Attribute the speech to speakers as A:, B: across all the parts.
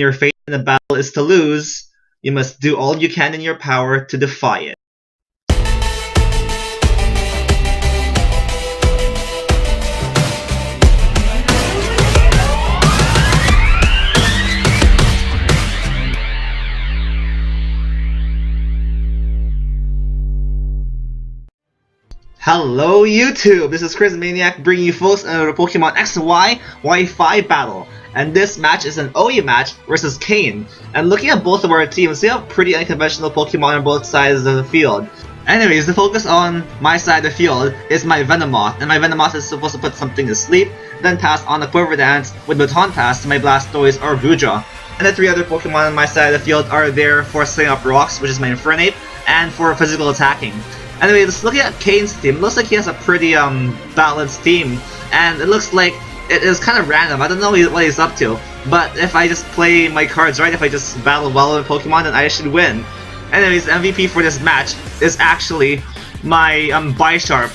A: your fate in the battle is to lose, you must do all you can in your power to defy it. Hello YouTube, this is Chriz Maniac bringing you folks another Pokemon XY Y5 battle. And this match is an OE match versus Kane. And looking at both of our teams, we have pretty unconventional Pokemon on both sides of the field. Anyways, the focus on my side of the field is my Venomoth, and my Venomoth is supposed to put something to sleep, then pass on a Quiver Dance with Baton Pass to my Blastoise or Goodra. And the three other Pokemon on my side of the field are there for Sling Up Rocks, which is my Infernape, and for physical attacking. Anyway, just looking at Kane's team, it looks like he has a pretty balanced team, and it looks like it is kind of random. I don't know what he's up to, but if I just play my cards right, if I just battle well with Pokemon, then I should win. Anyways, MVP for this match is actually my Bisharp.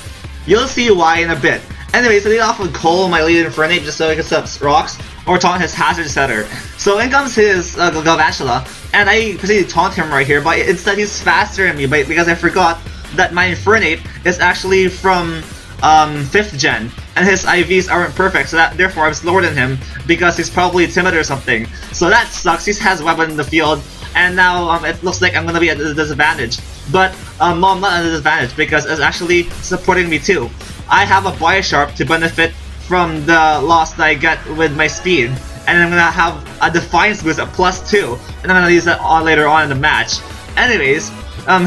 A: You'll see why in a bit. Anyways, I lead off with Cole, my lead Infernape, just so he can set up rocks, or taunt his Hazard Setter. So in comes his Galvantula, and I proceed to taunt him right here, but instead he's faster than me, because I forgot that my Infernape is actually from 5th gen, and his IVs aren't perfect, so therefore I'm slower than him because he's probably timid or something. So that sucks. He has weapon in the field, and now it looks like I'm gonna be at a disadvantage. But I'm not at a disadvantage because it's actually supporting me too. I have a Bisharp to benefit from the loss that I get with my speed, and I'm gonna have a Defiance boost at +2, and I'm gonna use that later on in the match. Anyways,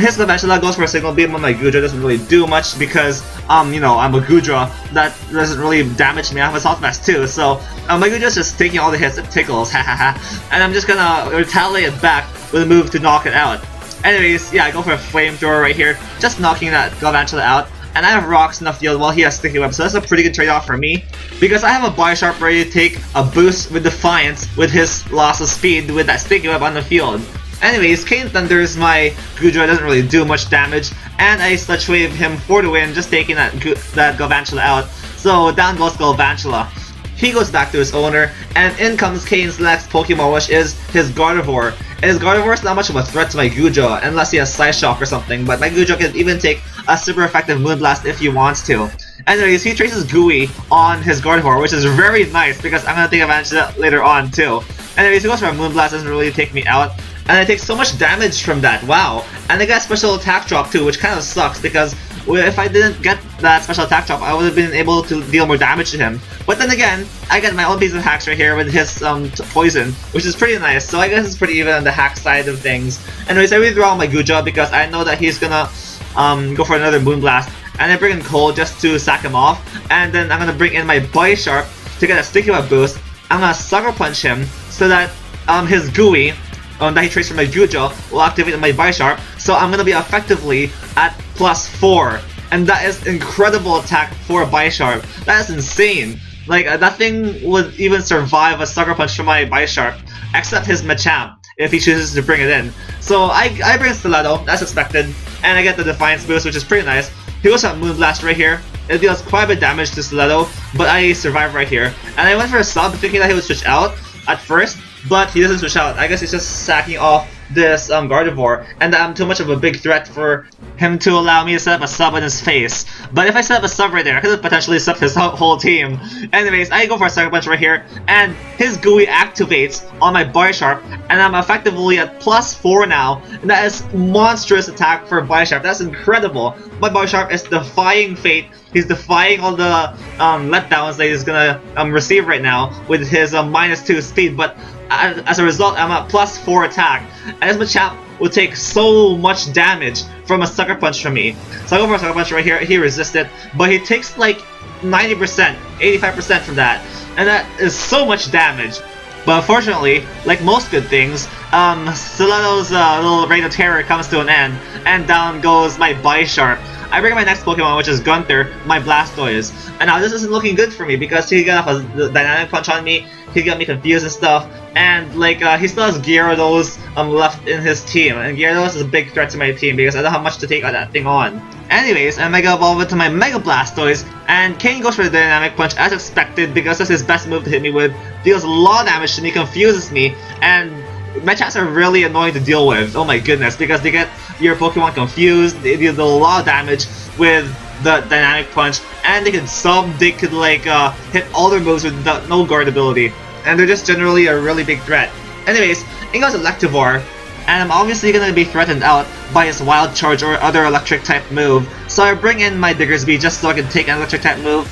A: his Galvantula goes for a Signal Beam on my Goodra. Doesn't really do much because, you know, I'm a Goodra. That doesn't really damage me. I have a Salt Mask too, so my Goodra's just taking all the hits. It tickles, hahaha. And I'm just gonna retaliate it back with a move to knock it out. Anyways, yeah, I go for a Flamethrower right here, just knocking that Galvantula out. And I have Rocks in the field while he has Sticky Web, so that's a pretty good trade-off for me. Because I have a Bisharp ready to take a boost with Defiance with his loss of speed with that Sticky Web on the field. Anyways, Kane Thunders my Goodra, doesn't really do much damage, and I Sludge Wave him for the win, just taking that Galvantula out. So down goes Galvantula. He goes back to his owner, and in comes Kane's next Pokemon, which is his Gardevoir. And his Gardevoir is not much of a threat to my Goodra, unless he has Slice Shock or something, but my Goodra can even take a super effective Moonblast if he wants to. Anyways, he traces Gooey on his Gardevoir, which is very nice because I'm gonna take advantage of that later on too. Anyways, he goes for a Moonblast, doesn't really take me out. And I take so much damage from that, wow. And I got special attack drop too, which kind of sucks because if I didn't get that special attack drop, I would have been able to deal more damage to him. But then again, I get my own piece of hacks right here with his poison, which is pretty nice. So I guess it's pretty even on the hack side of things. Anyways, I withdraw my Goodra because I know that he's gonna go for another Moonblast. And I bring in Cole just to sack him off. And then I'm gonna bring in my Bisharp to get a Sticky Web boost. I'm gonna Sucker Punch him so that his Gooey that he trades from my Goodra will activate my Bisharp, so I'm gonna be effectively at +4, and that is incredible attack for a Bisharp. That is insane. Like that thing would even survive a Sucker Punch from my Bisharp, except his Machamp if he chooses to bring it in. So I bring Stiletto, that's expected, and I get the Defiance boost, which is pretty nice. He goes for Moonblast right here. It deals quite a bit of damage to Stiletto, but I survive right here. And I went for a sub, thinking that he would switch out at first, but he doesn't switch out. I guess he's just sacking off this Gardevoir, and I'm too much of a big threat for him to allow me to set up a sub in his face. But if I set up a sub right there, I could have potentially subbed his whole team. Anyways, I go for a Sucker Punch right here, and his Gooey activates on my Bisharp, and I'm effectively at +4 now, and that is monstrous attack for Bisharp. That's incredible. My Bisharp is defying fate. He's defying all the letdowns that he's gonna receive right now with his -2 speed, but as a result, I'm at +4 attack, and this Machamp will take so much damage from a Sucker Punch from me. So I go for a Sucker Punch right here, he resists it, but he takes like 90%, 85% from that, and that is so much damage. But unfortunately, like most good things, Stiletto's little reign of terror comes to an end, and down goes my Bisharp. I bring my next Pokemon, which is Gunther, my Blastoise. And now this isn't looking good for me because he got off a Dynamic Punch on me, he got me confused and stuff, and like he still has Gyarados left in his team, and Gyarados is a big threat to my team because I don't have much to take that thing on. Anyways, I Mega Evolve into my Mega Blastoise, and Kane goes for the Dynamic Punch as expected because that's his best move to hit me with. Deals a lot of damage to me, confuses me, and Mechas are really annoying to deal with. Oh my goodness, because they get your Pokemon confused, they deal a lot of damage with the Dynamic Punch, and they could like hit all their moves with no guard ability, and they're just generally a really big threat. Anyways, in goes Electivire, and I'm obviously gonna be threatened out by his Wild Charge or other electric type move, so I bring in my Diggersby just so I can take an electric type move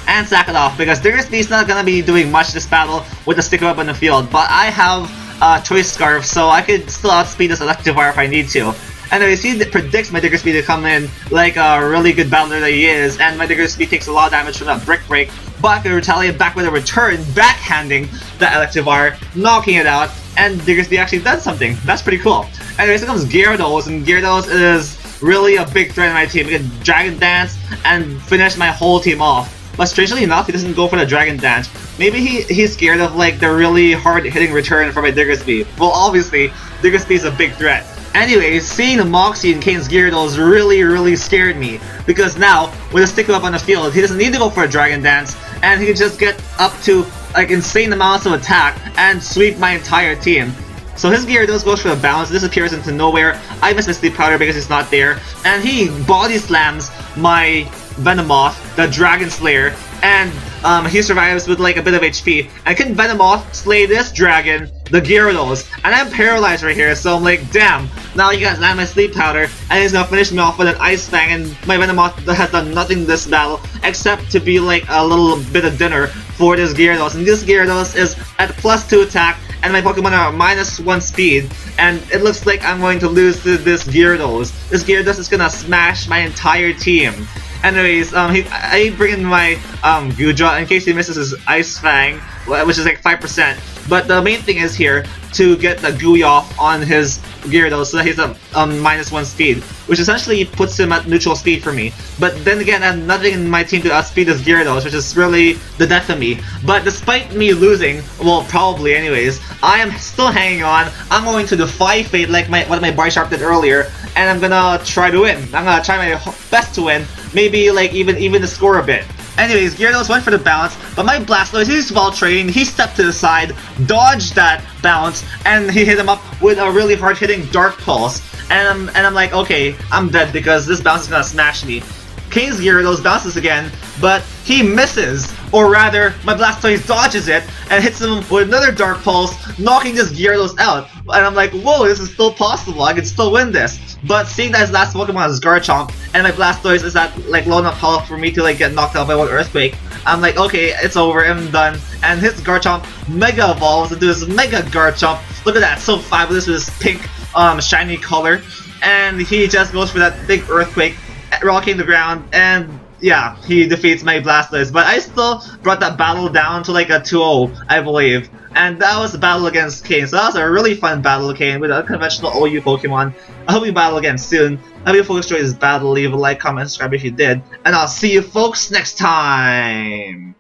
A: and sack it off, because Diggersby's not gonna be doing much this battle with the sticker up in the field, but I have Choice Scarf, so I could still outspeed this Electivire if I need to. Anyways, he predicts my Diggersby to come in like a really good battler that he is, and my Diggersby takes a lot of damage from that Brick Break, but I can retaliate back with a return, backhanding the Electivire, knocking it out, and Diggersby actually does something. That's pretty cool. Anyways, here comes Gyarados, and Gyarados is really a big threat in my team. He can Dragon Dance and finish my whole team off. But strangely enough, he doesn't go for the Dragon Dance. Maybe he's scared of like the really hard-hitting return for my Diggersby. Well, obviously, Diggersby is a big threat. Anyways, seeing the Moxie in Kane's Gyarados really scared me, because now, with a sticker up on the field, he doesn't need to go for a Dragon Dance, and he can just get up to like insane amounts of attack and sweep my entire team. So his Gyarados goes for the bounce, disappears into nowhere. I miss my Sleep Powder because he's not there, and he body slams my Venomoth, the Dragon Slayer, and he survives with like a bit of HP. And can Venomoth slay this dragon, the Gyarados? And I'm paralyzed right here, so I'm like, damn, now you guys land my Sleep Powder, and he's gonna finish me off with an Ice Fang, and my Venomoth has done nothing this battle except to be like a little bit of dinner for this Gyarados. And this Gyarados is at +2 attack, and my Pokemon are -1 speed, and it looks like I'm going to lose to this Gyarados. This Gyarados is gonna smash my entire team. Anyways, I bring in my Gudra in case he misses his Ice Fang, which is like 5%. But the main thing is here to get the Gooey off on his Gyarados so that he's at -1 speed, which essentially puts him at neutral speed for me. But then again, I have nothing in my team to outspeed this Gyarados, which is really the death of me. But despite me losing, well, probably anyways, I am still hanging on. I'm going to defy fate like what my Bisharp did earlier, and I'm gonna try to win. I'm gonna try my best to win. Maybe like even the score a bit. Anyways, Gyarados went for the bounce, but my Blastoise, he's well trained, he stepped to the side, dodged that bounce, and he hit him up with a really hard hitting Dark Pulse. And I'm like, okay, I'm dead because this bounce is gonna smash me. Kane's Gyarados bounces again, but he misses, or rather, my Blastoise dodges it and hits him with another Dark Pulse, knocking this Gyarados out. And I'm like, whoa, this is still possible, I can still win this. But seeing that his last Pokemon is Garchomp, and my Blastoise is at like low enough health for me to like get knocked out by one Earthquake, I'm like, okay, it's over, I'm done. And his Garchomp Mega Evolves into his Mega Garchomp. Look at that, so fabulous with his pink shiny color. And he just goes for that big Earthquake, rocking the ground, and yeah, he defeats my Blastoise. But I still brought that battle down to like a 2-0, I believe. And that was a battle against Kane. So that was a really fun battle, Kane, with unconventional OU Pokemon. I hope we battle again soon. I hope you folks enjoyed this battle. Leave a like, comment, subscribe if you did. And I'll see you folks next time!